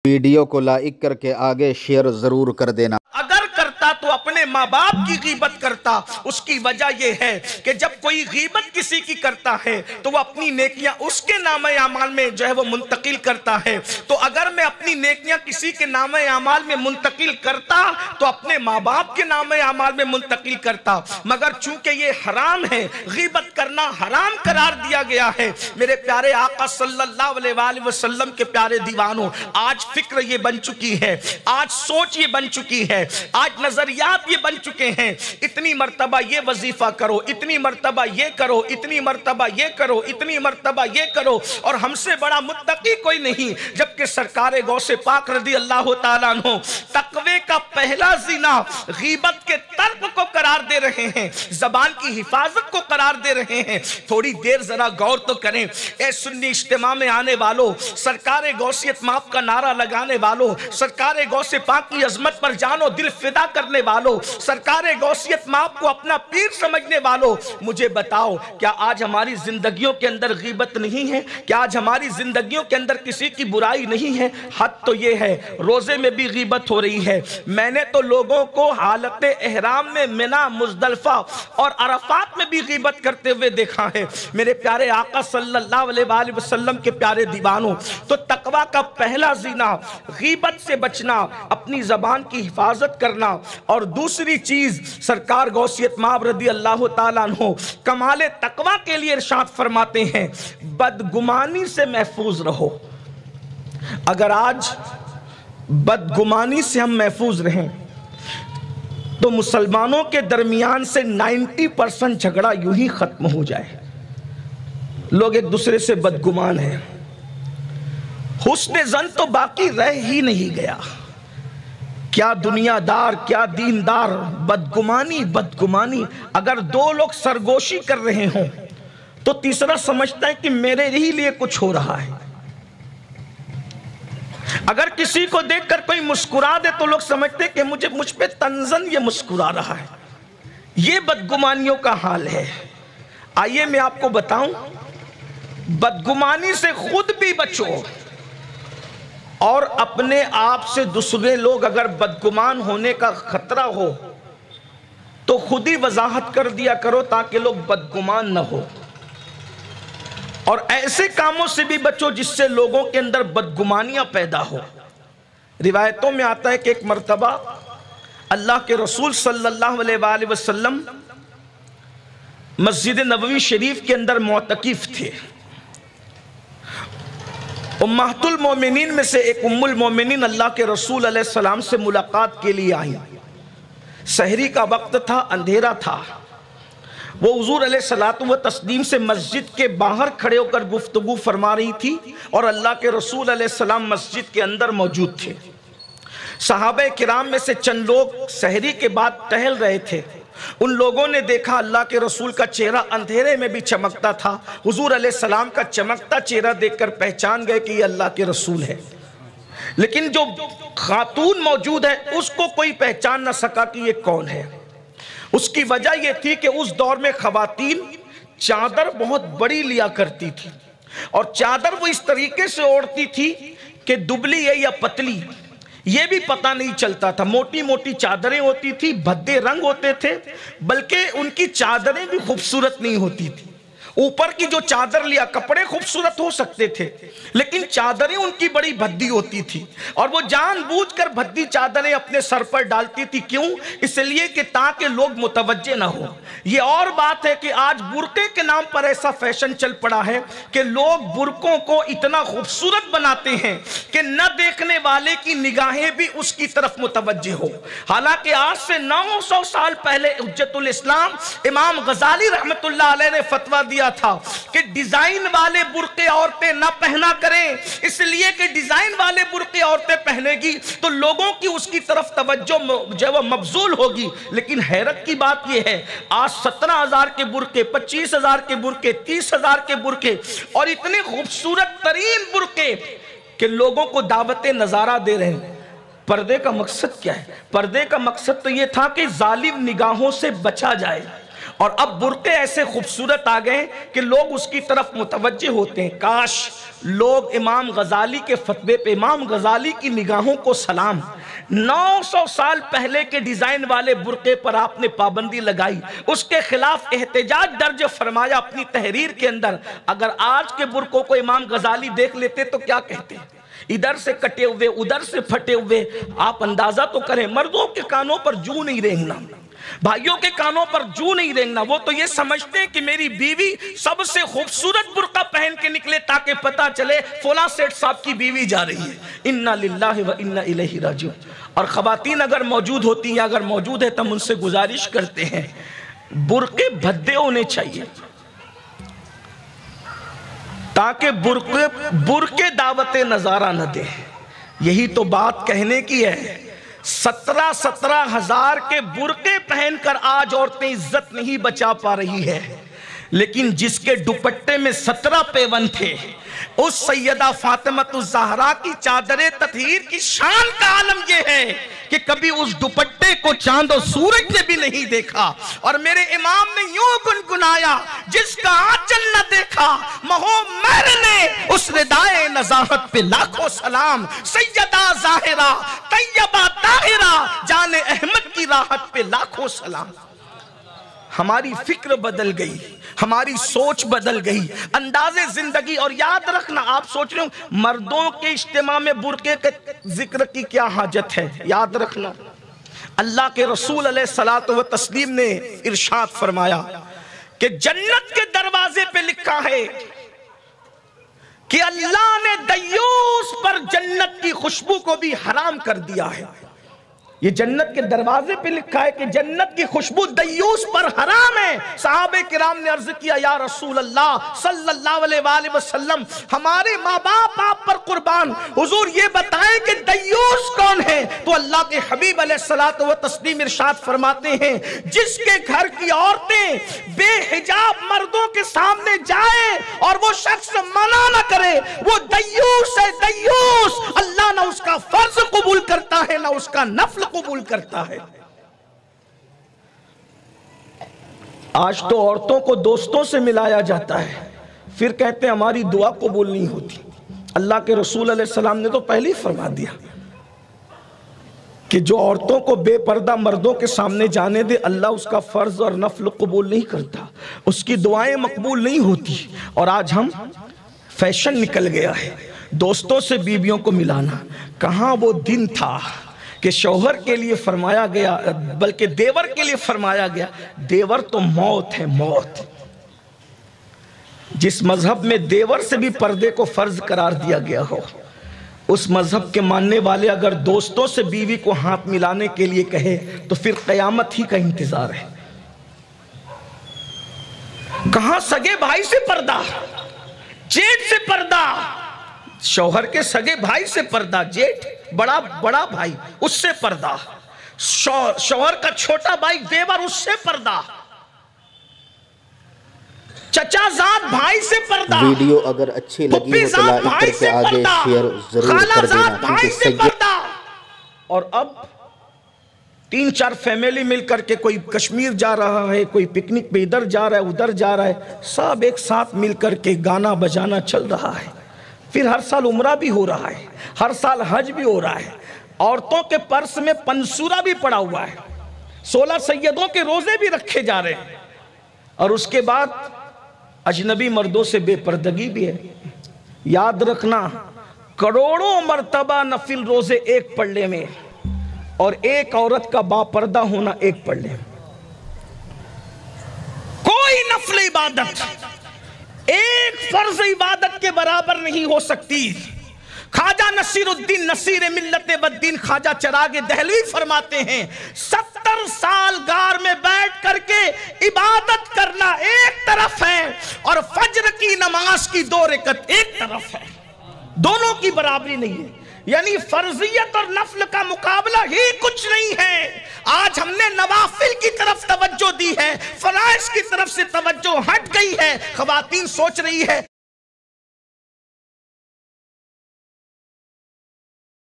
Video کو like کر کے آگے شیئر ضرور کر دینا۔ اگر کرتا تو اپنے ماں باپ کی غیبت کرتا۔ اس کی وجہ یہ ہے کہ جب کوئی غیبت کسی کی کرتا ہے تو وہ اپنی نیکیاں اس کے نامہ اعمال میں جو ہے وہ منتقل کرتا ہے۔ تو اگر میں اپنی نیکیاں کسی کے نامہ اعمال میں منتقل کرتا تو اپنے ماں باپ کے نامہ اعمال میں منتقل کرتا، مگر چونکہ یہ حرام ہے، غیبت کرنا حرام قرار دیا گیا ہے۔ میرے پیارے آقا صلی اللہ علیہ وآلہ وسلم کے پیارے دیوانوں، آج فکر یہ بن چکی ہے، آج سوچ یہ بن چکی ہے، آج نظریات یہ بن چکے ہیں، اتنی مرتبہ یہ وظیفہ کرو، اتنی مرتبہ یہ کرو، اتنی مرتبہ یہ کرو، اتنی مرتبہ یہ کرو، اور ہم سے بڑا متقی کوئی نہیں۔ جبکہ سرکار غوث پاک رضی اللہ تعالیٰ عنہ تقوی کا پہلا زینہ غیبت کے ترک کو قرار دے رہے ہیں، زبان کی حفاظت کو قرار دے رہے ہیں۔ تھوڑی دیر ذرا غور تو کریں، اے سنی اجتماع میں آنے والوں، سرکار غوثیت ماپ کا نعرہ لگانے والوں، سرکار غوث پاک کی عظمت پر جان و دل فدا کرنے والوں، سرکار غوثیت ماپ کو اپنا پیر سمجھنے والوں، مجھے بتاؤ کیا آج ہماری زندگیوں کے اندر غیبت نہیں ہے؟ کیا آج ہماری زندگیوں کے اندر کسی کی برائی نہیں ہے؟ حد تو یہ ہے روزے میں بھی غیبت ہو رہی ہے۔ میں نے تو لوگوں کو حالت احرام میں منی، مزدلفہ اور عرفات میں بھی غیبت کرتے ہوئے دیکھا ہے۔ میرے پیارے آقا صلی اللہ علیہ وآلہ وسلم کے پیارے دیوانوں، تو تقوی کا پہلا زینہ غیبت سے بچنا، اپنی زبان کی حفاظت کرنا، اور دوسری چیز سرکار غوثیت مآب رضی اللہ تعالیٰ عنہ کمال تقوی کے لیے ارشاد فرماتے ہیں، بدگمانی سے محفوظ رہو۔ اگر آج بدگمانی سے ہم محفوظ رہیں تو مسلمانوں کے درمیان سے 90% جھگڑا یوں ہی ختم ہو جائے۔ لوگ ایک دوسرے سے بدگمان ہیں، حسن ظن تو باقی رہ ہی نہیں گیا۔ کیا دنیا دار، کیا دیندار، بدگمانی بدگمانی۔ اگر دو لوگ سرگوشی کر رہے ہوں تو تیسرا سمجھتا ہے کہ میرے ہی لیے کچھ ہو رہا ہے۔ اگر کسی کو دیکھ کر کوئی مسکرا دے تو لوگ سمجھتے ہیں کہ مجھ پہ تنزن یہ مسکرا رہا ہے۔ یہ بدگمانیوں کا حال ہے۔ آئیے میں آپ کو بتاؤں، بدگمانی سے خود بھی بچو، اور اپنے آپ سے دوسرے لوگ اگر بدگمان ہونے کا خطرہ ہو تو خود ہی وضاحت کر دیا کرو تاکہ لوگ بدگمان نہ ہو۔ اور ایسے کاموں سے بھی بچو جس سے لوگوں کے اندر بدگمانیاں پیدا ہو۔ روایتوں میں آتا ہے کہ ایک مرتبہ اللہ کے رسول صلی اللہ علیہ وآلہ وسلم مسجد نبوی شریف کے اندر معتکف تھے۔ امہات المومنین میں سے ایک ام المومنین اللہ کے رسول علیہ السلام سے ملاقات کے لیے آئی۔ سحری کا وقت تھا، اندھیرا تھا۔ وہ حضور علیہ الصلوۃ والتسلیم سے مسجد کے باہر کھڑے ہو کر گفتگو فرما رہی تھی، اور اللہ کے رسول علیہ السلام مسجد کے اندر موجود تھے۔ صحابہ کرام میں سے چند لوگ سحری کے بعد ٹہل رہے تھے۔ ان لوگوں نے دیکھا اللہ کے رسول کا چہرہ اندھیرے میں بھی چمکتا تھا۔ حضور علیہ السلام کا چمکتا چہرہ دیکھ کر پہچان گئے کہ یہ اللہ کے رسول ہے، لیکن جو خاتون موجود ہے اس کو کوئی پہچان نہ سکا کہ یہ کون ہے۔ اس کی وجہ یہ تھی کہ اس دور میں خواتین چادر بہت بڑی لیا کرتی تھی، اور چادر وہ اس طریقے سے اوڑھتی تھی کہ دبلی ہے یا پتلی یہ بھی پتہ نہیں چلتا تھا۔ موٹی موٹی چادریں ہوتی تھی، بھدے رنگ ہوتے تھے، بلکہ ان کی چادریں بھی خوبصورت نہیں ہوتی تھی۔ اوپر کی جو چادر لیا، کپڑے خوبصورت ہو سکتے تھے لیکن چادریں ان کی بڑی بھدی ہوتی تھی، اور وہ جان بوجھ کر بھدی چادریں اپنے سر پر ڈالتی تھی۔ کیوں؟ اس لیے کہ تاکہ لوگ متوجہ نہ ہو۔ یہ اور بات ہے کہ آج برقعے کے نام پر ایسا فیشن چل پڑا ہے کہ لوگ برقعوں کو اتنا خوبصورت بناتے ہیں کہ نہ دیکھنے والے کی نگاہیں بھی اس کی طرف متوجہ ہو۔ حالانکہ آج سے 900 سال پہلے حجت الاسلام امام غزالی رحمت اللہ علیہ نے فتویٰ دیا تھا کہ ڈیزائن والے برقعے عورتیں نہ پہنا کریں، اس لیے کہ ڈیزائن والے برقعے عورتیں پہنے گی تو لوگوں کی اس کی طرف توجہ جو وہ مبذول ہوگی۔ لیکن حیرت کی بات یہ ہے، آج 17,000 کے برقعے، 25,000 کے برقعے، 30,000 کے برقعے، اور اتنے خوبصورت ترین برقعے کہ لوگوں کو دعوت نظارہ دے رہے ہیں۔ پردے کا مقصد کیا ہے؟ پردے کا مقصد تو یہ تھا کہ ظالم نگاہوں سے بچا جائے، اور اب برقعے ایسے خوبصورت آ گئے کہ لوگ اس کی طرف متوجہ ہوتے ہیں. کاش لوگ امام غزالی کے فتوے پہ، امام غزالی کی نگاہوں کو سلام، 900 سال پہلے کے ڈیزائن والے برقعے پر آپ نے پابندی لگائی، اس کے خلاف احتجاج درج فرمایا اپنی تحریر کے اندر. اگر آج کے برقعوں کو امام غزالی دیکھ لیتے تو کیا کہتے ہیں؟ ادھر سے کٹے ہوئے، ادھر سے پھٹے ہوئے. آپ اندازہ تو کریں، مردوں کے کانوں پر جو نہیں رینگنا، بھائیوں کے کانوں پر جو نہیں رینگنا. وہ تو یہ سمجھتے ہیں کہ میری بیوی سب سے خوبصورت برقع پہن کے نکلے تاکہ پتہ چلے فلاں سیٹ صاحب کی بیوی جا رہی ہے. انا للہ و انا الیہ راجعون. اور خواتین اگر موجود ہوتی ہیں، اگر موجود ہے تو ہم ان سے گزارش کرتے ہیں برقعے بھدے ہونے چاہیے تاکہ برقعے دعوت نظارہ نہ دے. یہی تو بات کہنے کی ہے. 17 ہزار کے برقعے پہن کر آج عورتیں عزت نہیں بچا پا رہی ہے، لیکن جس کے دوپٹے میں 17 پیون تھے، اس سیدہ فاطمہ الزہرا کی چادر تطہیر کی شان کا عالم یہ ہے کہ کبھی اس دوپٹے کو چاند و سورج نے بھی نہیں دیکھا. اور میرے امام نے یوں گنگنایا، جس کا آنچل نہ دیکھا مہو مہر نے، اس ردائے نزاہت پہ لاکھوں سلام. سیدہ ظاہرہ طیبہ طاہرہ جان احمد کی راحت پہ لاکھوں سلام. ہماری فکر بدل گئی، ہماری سوچ بدل گئی، انداز زندگی. اور یاد رکھنا، آپ سوچ رہے ہو مردوں کے اجتماع میں برقعے کے ذکر کی کیا حاجت ہے. یاد رکھنا، اللہ کے رسول علیہ الصلوۃ والتسلیم نے ارشاد فرمایا کہ جنت کے دروازے پہ لکھا ہے کہ اللہ نے دیوس پر جنت کی خوشبو کو بھی حرام کر دیا ہے. یہ جنت کے دروازے پہ لکھا ہے کہ جنت کی خوشبو دیوس پر حرام ہے. صحابہ کرام نے عرض کیا، یا رسول اللہ صلی اللہ علیہ وآلہ وسلم، ہمارے ماں باپ آپ پر قربان، حضور یہ بتائیں کہ دیوس کون ہے؟ تو اللہ کے حبیب علیہ الصلوۃ والتسلیم ارشاد فرماتے ہیں، جس کے گھر کی عورتیں بے حجاب مردوں کے سامنے جائیں اور وہ شخص منع نہ کرے، وہ دیوس ہے. دیوس اللہ نہ اس کا فرض قبول کرتا ہے نہ اس کا نفل قبول کرتا ہے. آج تو عورتوں کو دوستوں سے ملایا جاتا ہے، پھر کہتے ہیں ہماری دعا قبول نہیں ہوتی. اللہ کے رسول علیہ السلام نے تو پہلے ہی فرما دیا کہ جو عورتوں کو بے پردہ مردوں کے سامنے جانے دے، اللہ اس کا فرض اور نفل قبول نہیں کرتا، اس کی دعائیں مقبول نہیں ہوتی. اور آج ہم فیشن نکل گیا ہے دوستوں سے بیویوں کو ملانا. کہاں وہ دن تھا کہ شوہر کے لیے فرمایا گیا، بلکہ دیور کے لیے فرمایا گیا، دیور تو موت ہے، موت. جس مذہب میں دیور سے بھی پردے کو فرض قرار دیا گیا ہو، اس مذہب کے ماننے والے اگر دوستوں سے بیوی کو ہاتھ ملانے کے لیے کہے تو پھر قیامت ہی کا انتظار ہے. کہاں سگے بھائی سے پردہ، جیٹ سے پردہ، شوہر کے سگے بھائی سے پردہ، جیٹ بڑا بھائی اس سے پردہ، شوہر کا چھوٹا بھائی دیور اس سے پردہ، چچا زاد بھائی سے پردہ، ویڈیو اگر اچھی لگی ہو تو لائک کر کے آگے شیئر ضرور کر دینا بھائی سے پردہ. اور اب 3-4 فیملی مل کر کے کوئی کشمیر جا رہا ہے، کوئی پکنک پہ ادھر جا رہا ہے ادھر جا رہا ہے، سب ایک ساتھ مل کر کے گانا بجانا چل رہا ہے. پھر ہر سال عمرہ بھی ہو رہا ہے، ہر سال حج بھی ہو رہا ہے، عورتوں کے پرس میں پنسورا بھی پڑا ہوا ہے، 16 سیدوں کے روزے بھی رکھے جا رہے ہیں، اور اس کے بعد اجنبی مردوں سے بے پردگی بھی ہے. یاد رکھنا، کروڑوں مرتبہ نفل روزے ایک پلڑے میں، اور ایک عورت کا با پردہ ہونا ایک پلڑے میں. کوئی نفل عبادت ایک فرض عبادت کے برابر نہیں ہو سکتی. خواجہ نصیر الدین نصیر ملت والدین خواجہ چراغ دہلوی فرماتے ہیں 70 سال غار میں بیٹھ کر کے عبادت کرنا ایک طرف ہے اور فجر کی نماز کی 2 رکعت ایک طرف ہے، دونوں کی برابری نہیں ہے. یعنی فرضیت اور نفل کا مقابلہ ہی کچھ نہیں ہے. آج ہم نے نوافل کی طرف توجہ دی ہے، فرائض کی طرف سے توجہ ہٹ گئی ہے. خواتین سوچ رہی ہے